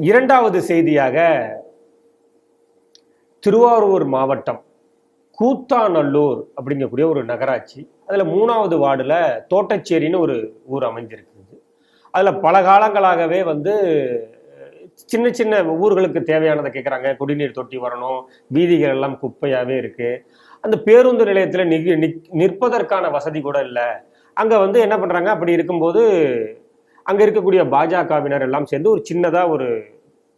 இரண்டாவது செய்தியாக திருவாரூர் மாவட்டம் கூத்தாநல்லூர் அப்படிங்கக்கூடிய ஒரு நகராட்சி, அதில் 3வது வார்டில் தோட்டச்சேரின்னு ஒரு ஊர் அமைஞ்சிருக்குது. அதில் பல காலங்களாகவே சின்ன சின்ன ஊர்களுக்கு தேவையானதை கேட்குறாங்க. குடிநீர் தொட்டி வரணும், வீதிகள் எல்லாம் குப்பையாகவே இருக்குது. அந்த பேருந்து நிலையத்தில் நிற்பதற்கான வசதி கூட இல்லை. அங்கே என்ன பண்ணுறாங்க, அப்படி இருக்கும்போது அங்கே இருக்கக்கூடிய பாஜகவினர் எல்லாம் சேர்ந்து ஒரு சின்னதாக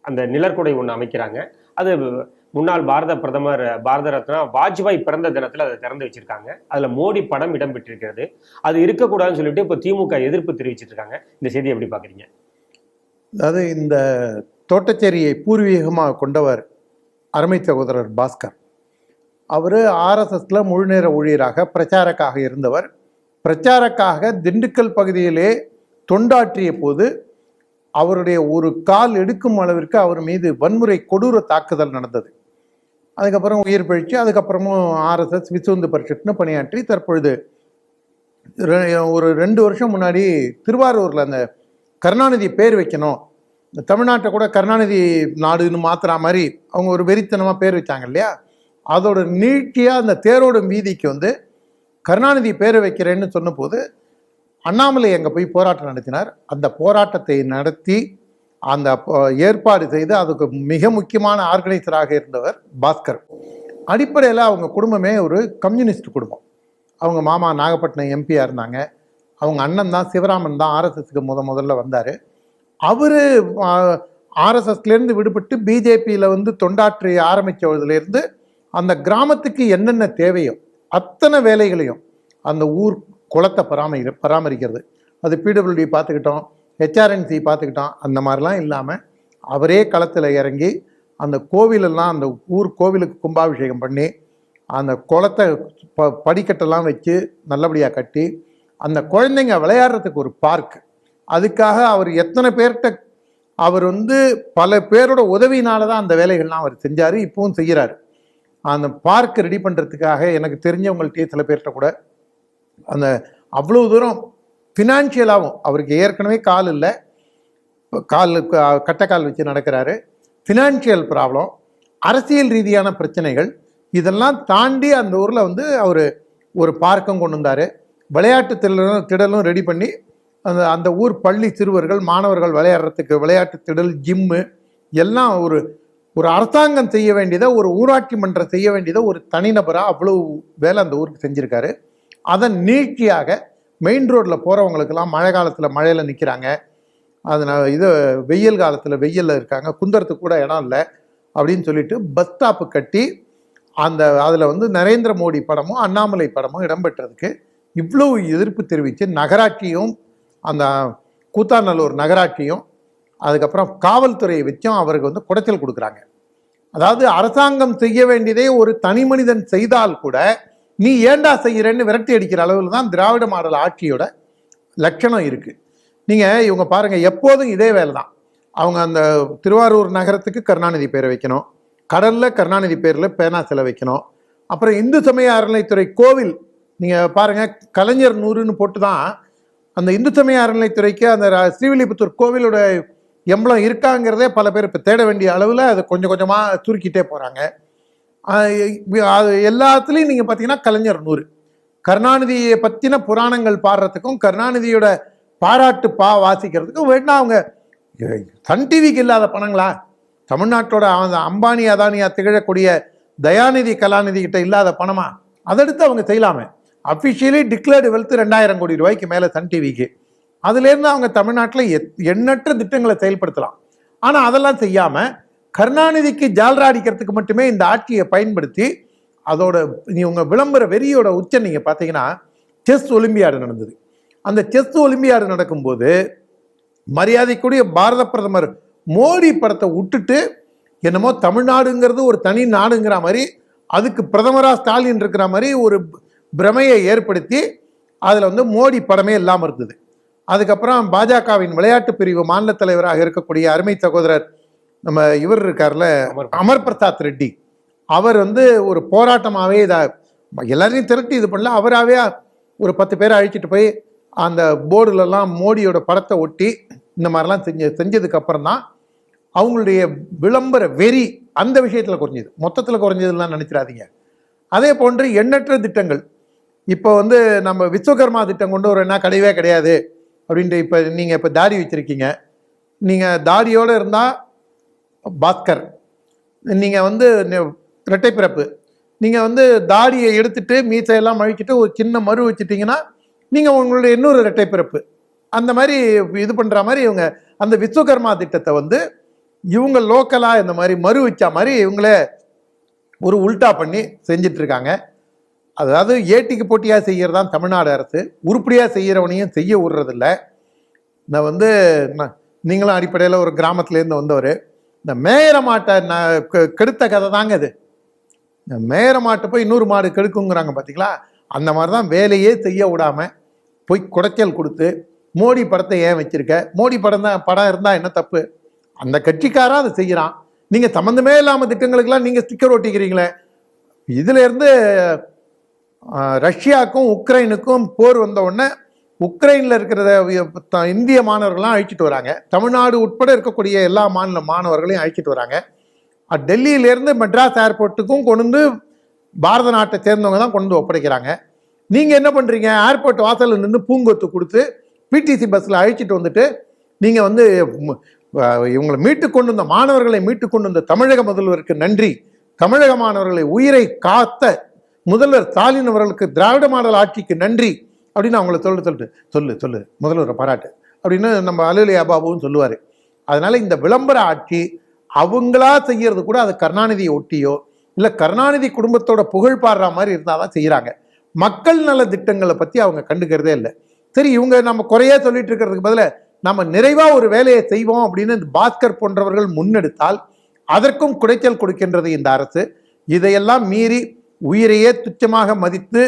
அந்த நிழற்குடை ஒன்று அமைக்கிறாங்க. அது முன்னாள் பாரத பிரதமர் பாரத ரத்னா வாஜ்பாய் பிறந்த தினத்தில் அதை திறந்து வச்சிருக்காங்க. அதில் மோடி படம் இடம்பெற்றிருக்கிறது. அது இருக்கக்கூடாதுன்னு சொல்லிட்டு இப்போ திமுக எதிர்ப்பு தெரிவிச்சிட்டு இருக்காங்க. இந்த செய்தி எப்படி பார்க்குறீங்க? அதாவது இந்த தோட்டச்சேரியை பூர்வீகமாக கொண்டவர் அருமை சகோதரர் பாஸ்கர். அவர் ஆர்எஸ்எஸ்ல முழுநேர ஊழியராக பிரச்சாரக்காக இருந்தவர். பிரச்சாரக்காக திண்டுக்கல் பகுதியிலே தொண்டாற்றிய போது அவருடைய ஒரு கால் எடுக்கும் அளவிற்கு அவர் மீது வன்முறை கொடூர தாக்குதல் நடந்தது. அதுக்கப்புறம் உயிர் பிழைச்சு அதுக்கப்புறமும் ஆர்எஸ்எஸ் விசுந்து பரிஷத்னு பணியாற்றி தற்பொழுது ஒரு 2 வருஷம் முன்னாடி திருவாரூரில் அந்த கருணாநிதி பேர் வைக்கணும், தமிழ்நாட்டை கூட கருணாநிதி நாடுன்னு மாத்துற மாதிரி அவங்க ஒரு வெறித்தனமாக பேர் வச்சாங்க இல்லையா, அதோட நீட்சியாக அந்த தேரோடும் வீதிக்கு கருணாநிதி பேர் வைக்கிறேன்னு சொன்னபோது அண்ணாமலை அங்கே போய் போராட்டம் நடத்தினார். அந்த போராட்டத்தை நடத்தி அந்த ஏற்பாடு செய்து அதுக்கு மிக முக்கியமான ஆர்கனைசராக இருந்தவர் பாஸ்கர். அடிப்படையில் அவங்க குடும்பமே ஒரு கம்யூனிஸ்ட் குடும்பம். அவங்க மாமா நாகப்பட்டினம் எம்பியாக இருந்தாங்க. அவங்க அண்ணன் தான் சிவராமன் தான் ஆர்எஸ்எஸ்க்கு முதல்ல வந்தார். அவர் ஆர்எஸ்எஸ்லேருந்து விடுபட்டு பிஜேபியில் தொண்டாற்றி ஆரம்பித்ததுலேருந்து அந்த கிராமத்துக்கு என்னென்ன தேவையோ அத்தனை வேலைகளையும் அந்த ஊர் குளத்தை பராமரிக்கிறது, அது பிடபிள்யூடி பார்த்துக்கிட்டோம், ஹெச்ஆர்என்சி பார்த்துக்கிட்டோம், அந்த மாதிரிலாம் இல்லாமல் அவரே களத்தில் இறங்கி அந்த கோவிலெல்லாம் அந்த ஊர் கோவிலுக்கு கும்பாபிஷேகம் பண்ணி அந்த குளத்தை படிக்கட்டெல்லாம் வச்சு நல்லபடியாக கட்டி அந்த குழந்தைங்க விளையாடுறதுக்கு ஒரு பார்க், அதுக்காக அவர் எத்தனை பேர்கிட்ட அவர் பல பேரோட உதவினால தான் அந்த வேலைகள்லாம் அவர் செஞ்சார், இப்பவும் செய்கிறார். அந்த பார்க் ரெடி பண்ணுறதுக்காக எனக்கு தெரிஞ்சவங்கள்ட்டே சில பேர்கிட்ட கூட அந்த அவ்வளோ தூரம் ஃபினான்ஷியலாகவும் அவருக்கு ஏற்கனவே கால் இல்லை, கட்டைக்கால் வச்சு நடக்கிறாரு, ஃபினான்ஷியல் ப்ராப்ளம், அரசியல் ரீதியான பிரச்சனைகள், இதெல்லாம் தாண்டி அந்த ஊரில் அவர் ஒரு பார்க்கும் கொண்டு வந்தார். விளையாட்டு திடலும் ரெடி பண்ணி அந்த ஊர் பள்ளி சிறுவர்கள் மாணவர்கள் விளையாடுறதுக்கு விளையாட்டு திடல், ஜிம்மு எல்லாம் ஒரு அரசாங்கம் செய்ய வேண்டியதை, ஒரு ஊராட்சி மன்றம் செய்ய வேண்டியதை ஒரு தனிநபராக அவ்வளோ வேலை அந்த ஊருக்கு செஞ்சுருக்காரு. அதன் நீட்சியாக மெயின் ரோட்டில் போகிறவங்களுக்கெல்லாம் மழை காலத்தில் மழையில் நிற்கிறாங்க, அதனால் வெயில் காலத்தில் வெயிலில் இருக்காங்க, குந்தரத்துக்கு கூட இடம் இல்லை அப்படின்னு சொல்லிட்டு பஸ் ஸ்டாப்பு கட்டி அதில் நரேந்திர மோடி படமும் அண்ணாமலை படமும் இடம்பெற்றதுக்கு இவ்வளோ எதிர்ப்பு தெரிவித்து நகராட்சியும் அந்த கூத்தாநல்லூர் நகராட்சியும் அதுக்கப்புறம் காவல்துறையை வச்சும் அவருக்கு குடைச்சல் கொடுக்குறாங்க. அதாவது அரசாங்கம் செய்ய வேண்டியதே ஒரு தனி மனிதன் செய்தால் கூட நீ ஏண்டா செய்கிறேன்னு விரட்டி அடிக்கிற அளவில் தான் திராவிட மாடல் ஆட்சியோட லட்சணம் இருக்குது. நீங்கள் இவங்க பாருங்கள், எப்போதும் இதே வேலை தான். அவங்க அந்த திருவாரூர் நகரத்துக்கு கருணாநிதி பேரை வைக்கணும், கடலில் கருணாநிதி பேரில் பேனா சிலை வைக்கணும், அப்புறம் இந்து சமய அறநிலைத்துறை கோவில் நீங்கள் பாருங்கள் கலைஞர் 100ன்னு போட்டு தான் அந்த இந்து சமய அறநிலைத்துறைக்கு அந்த ஸ்ரீவில்லிபுத்தூர் கோவிலோட எம்பளம் இருக்காங்கிறதே பல பேர் இப்போ தேட வேண்டிய அளவில் அதை கொஞ்சம் கொஞ்சமாக சுருக்கிட்டே போகிறாங்க. அது எல்லாத்துலேயும் நீங்கள் பார்த்தீங்கன்னா கலைஞர் 100, கருணாநிதியை பற்றின புராணங்கள் பாடுறதுக்கும் கருணாநிதியோட பாராட்டு வாசிக்கிறதுக்கும் வேணா அவங்க சன் டிவிக்கு இல்லாத பணங்களா, தமிழ்நாட்டோட அம்பானி அதானியா திகழக்கூடிய தயாநிதி கலாநிதி கிட்ட இல்லாத பணமா, அதெடுத்து அவங்க செய்யலாமே. அஃபிஷியலி டிக்ளேர்டு வெல்த் 2000 கோடி ரூபாய்க்கு மேலே சன் டிவிக்கு. அதுலேருந்து அவங்க தமிழ்நாட்டில் எண்ணற்ற திட்டங்களை செயல்படுத்தலாம். ஆனால் அதெல்லாம் செய்யாமல் கருணாநிதிக்கு ஜால்ரா அடிக்கிறதுக்கு மட்டுமே இந்த ஆட்சியை பயன்படுத்தி அதோட உங்கள் விளம்பர வெறியோட உச்சம் நீங்கள் பார்த்தீங்கன்னா செஸ் ஒலிம்பியாடு நடந்தது. அந்த செஸ் ஒலிம்பியாடு நடக்கும்போது மரியாதைக்குரிய பாரத பிரதமர் மோடி படத்தை விட்டுட்டு என்னமோ தமிழ்நாடுங்கிறது ஒரு தனி நாடுங்கிற மாதிரி, அதுக்கு பிரதமராக ஸ்டாலின் இருக்கிற மாதிரி ஒரு பிரமையை ஏற்படுத்தி அதில் மோடி படமே இல்லாமல் இருந்தது. அதுக்கப்புறம் பாஜகவின் விளையாட்டு பிரிவு மாநில தலைவராக இருக்கக்கூடிய அருமை சகோதரர் நம்ம இவர் இருக்கார்ல அமர் பிரசாத் ரெட்டி, அவர் ஒரு போராட்டமாகவே இதை எல்லாரையும் திரட்டி இது பண்ணல, அவராகவே ஒரு 10 பேரை அழிச்சிட்டு போய் அந்த போர்டுலலாம் மோடியோட படத்தை ஒட்டி இந்த மாதிரிலாம் செஞ்சதுக்கு அப்புறம் தான் அவங்களுடைய விளம்பர வெறி அந்த விஷயத்துல குறைஞ்சது, மொத்தத்துல குறைஞ்சதுலாம் நினைச்சிடாதீங்க. அதே போன்று எண்ணற்ற திட்டங்கள். இப்போ வந்து நம்ம விஸ்வகர்மா திட்டம் கொண்டு வரேன்னா கிடையவே கிடையாது அப்படின்ட்டு. இப்போ நீங்கள் இப்போ தாடி வச்சிருக்கீங்க, நீங்கள் தாடியோடு இருந்தால் பாஸ்கர், நீங்கள் வந்து இரட்டை பிறப்பு, நீங்கள் வந்து தாடியை எடுத்துட்டு மீசையெல்லாம் அழிச்சிட்டு ஒரு சின்ன மறு வச்சுட்டிங்கன்னா நீங்கள் உங்களுடைய இன்னொரு இரட்டை பிறப்பு. அந்த மாதிரி இது பண்ணுற மாதிரி இவங்க அந்த விஸ்வகர்மா திட்டத்தை வந்து இவங்க லோக்கலாக இந்த மாதிரி மறு வச்சா மாதிரி இவங்களே ஒரு உல்டா பண்ணி செஞ்சிட்டு இருக்காங்க. அதாவது ஏட்டிக்கு போட்டியாக செய்கிறதான் தமிழ்நாடு அரசு, உருப்படியாக செய்கிறவனையும் செய்ய விடுறதில்ல. நான் வந்து நீங்களும் அடிப்படையில் ஒரு கிராமத்துலேருந்து வந்தவர், இந்த மேயர மாட்டை கெடுத்த கதை தாங்க இது. இந்த மேயர மாட்டை போய் இன்னொரு மாடு கெடுக்குங்கிறாங்க பார்த்தீங்களா, அந்த மாதிரி தான் வேலையே செய்ய விடாமல் போய் குடைச்சல் கொடுத்து மோடி படத்தை ஏன் வச்சிருக்க, மோடி படம் இருந்தால் என்ன தப்பு, அந்த கட்சிக்காரன் அதை செய்கிறான். நீங்கள் சம்மந்தமே இல்லாமல் திட்டங்களுக்கெல்லாம் நீங்கள் ஸ்டிக்கர் ஒட்டிக்கிறீங்களே. இதுல இருந்து ரஷ்யாவுக்கும் உக்ரைனுக்கும் போர் வந்த உடனே உக்ரைனில் இருக்கிற இந்திய மாணவர்கள்லாம் அழைச்சிட்டு வராங்க, தமிழ்நாடு உட்பட இருக்கக்கூடிய எல்லா மாநில மாணவர்களையும் அழைச்சிட்டு வராங்க. டெல்லியிலேருந்து மெட்ராஸ் ஏர்போர்ட்டுக்கும் கொண்டு வந்து பாரத நாட்டை சேர்ந்தவங்க தான் கொண்டு ஒப்படைக்கிறாங்க. நீங்கள் என்ன பண்ணுறீங்க, ஏர்போர்ட் வாசலில் நின்று பூங்கொத்து கொடுத்து பிடிசி பஸ்ஸில் அழைச்சிட்டு வந்துட்டு நீங்கள் வந்து இவங்களை மீட்டு கொண்டு வந்த மாணவர்களை மீட்டு கொண்டு வந்த தமிழக முதல்வருக்கு நன்றி, தமிழக மாணவர்களை உயிரை காத்த முதல்வர் ஸ்டாலின் அவர்களுக்கு திராவிட மாடல் ஆட்சிக்கு நன்றி அப்படின்னு அவங்கள சொல்லு முதல்வரை பாராட்டு அப்படின்னு நம்ம அலுவலியா பாபுவும் சொல்லுவார். அதனால இந்த விளம்பர ஆட்சி அவங்களா செய்யறது கூட அது கருணாநிதியை ஒட்டியோ இல்லை கருணாநிதி குடும்பத்தோட புகழ் பாடுற மாதிரி இருந்தால் தான் செய்கிறாங்க. மக்கள் நல திட்டங்களை பற்றி அவங்க கண்டுக்கிறதே இல்லை. சரி, இவங்க நம்ம குறையா சொல்லிட்டு இருக்கிறதுக்கு பதிலாக நம்ம நிறைவா ஒரு வேலையை செய்வோம் அப்படின்னு பாஸ்கர் போன்றவர்கள் முன்னெடுத்தால் அதற்கும் குடைச்சல் கொடுக்கின்றது இந்த அரசு. இதையெல்லாம் மீறி உயிரையே துச்சமாக மதித்து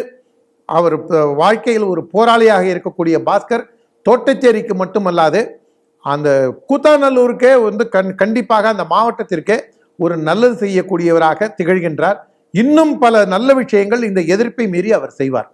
அவர் வாழ்க்கையில் ஒரு போராளியாக இருக்கக்கூடிய பாஸ்கர் தோட்டச்சேரிக்கு மட்டுமல்லாது அந்த கூத்தாநல்லூருக்கே வந்து கண்டிப்பாக அந்த மாவட்டத்திற்கே ஒரு நல்லது செய்யக்கூடியவராக திகழ்கின்றார். இன்னும் பல நல்ல விஷயங்கள் இந்த எதிர்ப்பை மீறி அவர் செய்வார்.